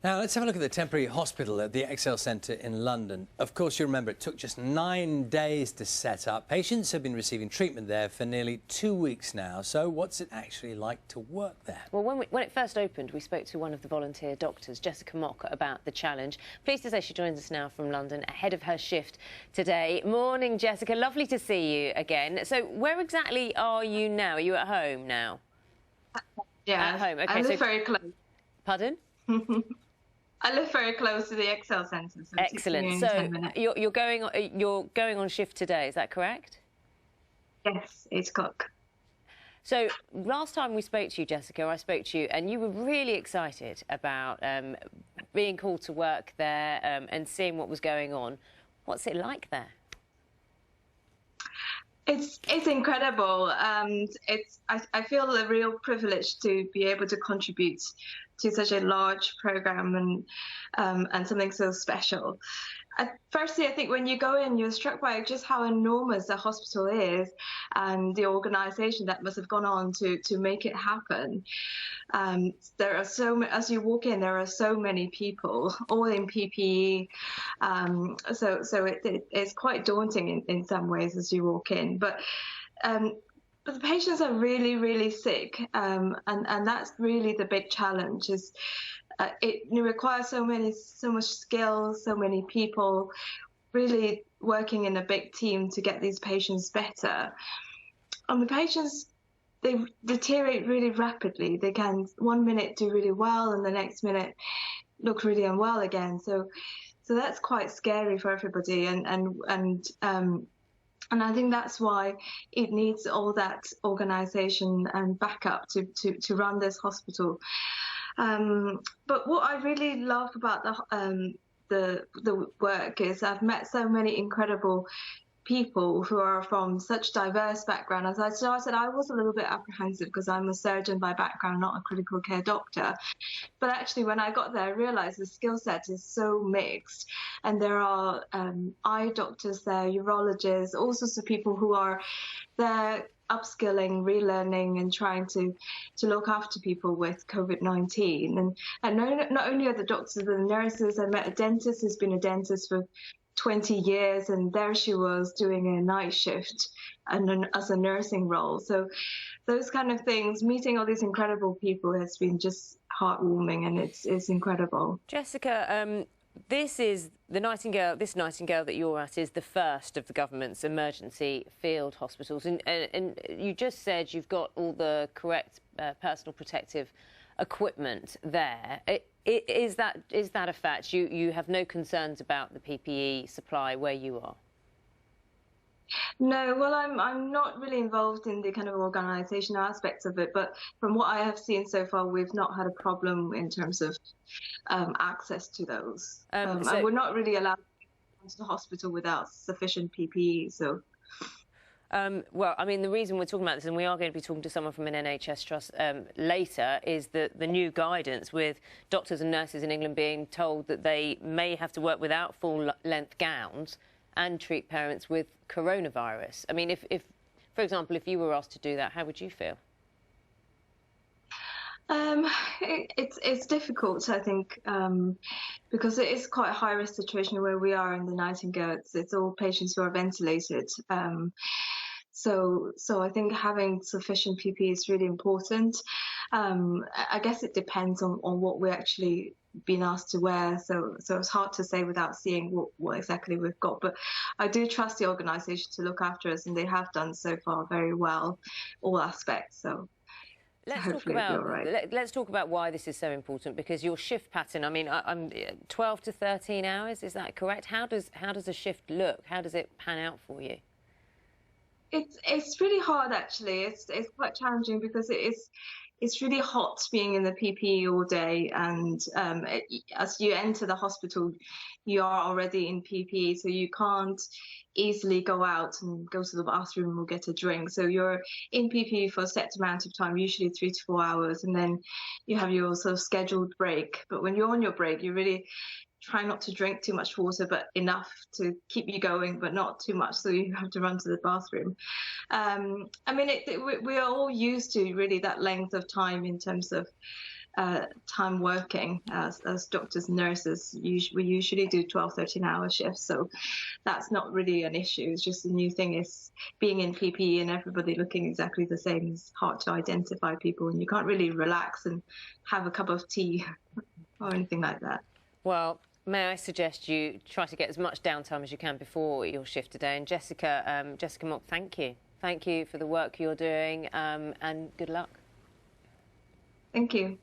Now, let's have a look at the temporary hospital at the Excel Centre in London. Of course, you remember it took just 9 days to set up. Patients have been receiving treatment there for nearly 2 weeks now. So what's it actually like to work there? Well, when it first opened, we spoke to one of the volunteer doctors, Jessica Mock, about the challenge. Pleased to say she joins us now from London, ahead of her shift today. Morning, Jessica. Lovely to see you again. So where exactly are you now? Are you at home now? Yeah, at home. Okay, I live very close. Pardon? I live very close to the Excel Centre. So excellent. So you're going on shift today. Is that correct? Yes, 8 o'clock. So last time we spoke to you, Jessica, I spoke to you, and you were really excited about being called to work there and seeing what was going on. What's it like there? It's incredible. I feel a real privilege to be able to contribute to such a large program and something so special. Firstly, I think when you go in, you're struck by just how enormous the hospital is and the organisation that must have gone on to make it happen. There are as you walk in, there are so many people, all in PPE. So it's quite daunting in some ways as you walk in. But the patients are really, really sick, and that's really the big challenge. It requires so much skill, so many people, really working in a big team to get these patients better. And the patients, they deteriorate really rapidly. They can 1 minute do really well, and the next minute look really unwell again. So that's quite scary for everybody, and I think that's why it needs all that organisation and backup to run this hospital. But what I really love about the work is I've met so many incredible people who are from such diverse background. As I started, I was a little bit apprehensive because I'm a surgeon by background, not a critical care doctor. But actually, when I got there, I realised the skill set is so mixed. And there are eye doctors there, urologists, all sorts of people who are there upskilling, relearning, and trying to look after people with COVID-19. And not only are the doctors, but the nurses. I met a dentist who's been a dentist for 20 years, and there she was doing a night shift and as a nursing role. So those kind of things, meeting all these incredible people has been just heartwarming, and it's incredible. Jessica, this Nightingale that you're at is the first of the government's emergency field hospitals, and you just said you've got all the correct personal protective equipment there. Is that a fact? You have no concerns about the PPE supply where you are? No, well, I'm not really involved in the kind of organisational aspects of it, but from what I have seen so far, we've not had a problem in terms of access to those. And we're not really allowed to go to the hospital without sufficient PPE, so... well, I mean, the reason we're talking about this, and we are going to be talking to someone from an NHS trust later, is that the new guidance with doctors and nurses in England being told that they may have to work without full-length gowns and treat parents with coronavirus. I mean, if, for example, if you were asked to do that, how would you feel? It's difficult, I think, because it is quite a high-risk situation where we are in the Nightingale. It's all patients who are ventilated. So I think having sufficient PPE is really important. I guess it depends on what we're actually being asked to wear. So it's hard to say without seeing what exactly we've got. But I do trust the organisation to look after us, and they have done so far very well, all aspects. So. Let's talk about why this is so important, because your shift pattern, I mean, I'm 12 to 13 hours, is that correct? How does a shift look? How does it pan out for you? It's really hard, actually. It's quite challenging because it's really hot being in the PPE all day, and as you enter the hospital, you are already in PPE, so you can't easily go out and go to the bathroom or get a drink. So you're in PPE for a set amount of time, usually 3 to 4 hours, and then you have your sort of scheduled break. But when you're on your break, you really try not to drink too much water, but enough to keep you going, but not too much, so you have to run to the bathroom. I mean, we are all used to really that length of time in terms of time working as doctors and nurses. We usually do 12, 13-hour shifts, so that's not really an issue. It's just the new thing is being in PPE and everybody looking exactly the same is hard to identify people, and you can't really relax and have a cup of tea or anything like that. Well, may I suggest you try to get as much downtime as you can before your shift today. And Jessica Mock, thank you. Thank you for the work you're doing, and good luck. Thank you.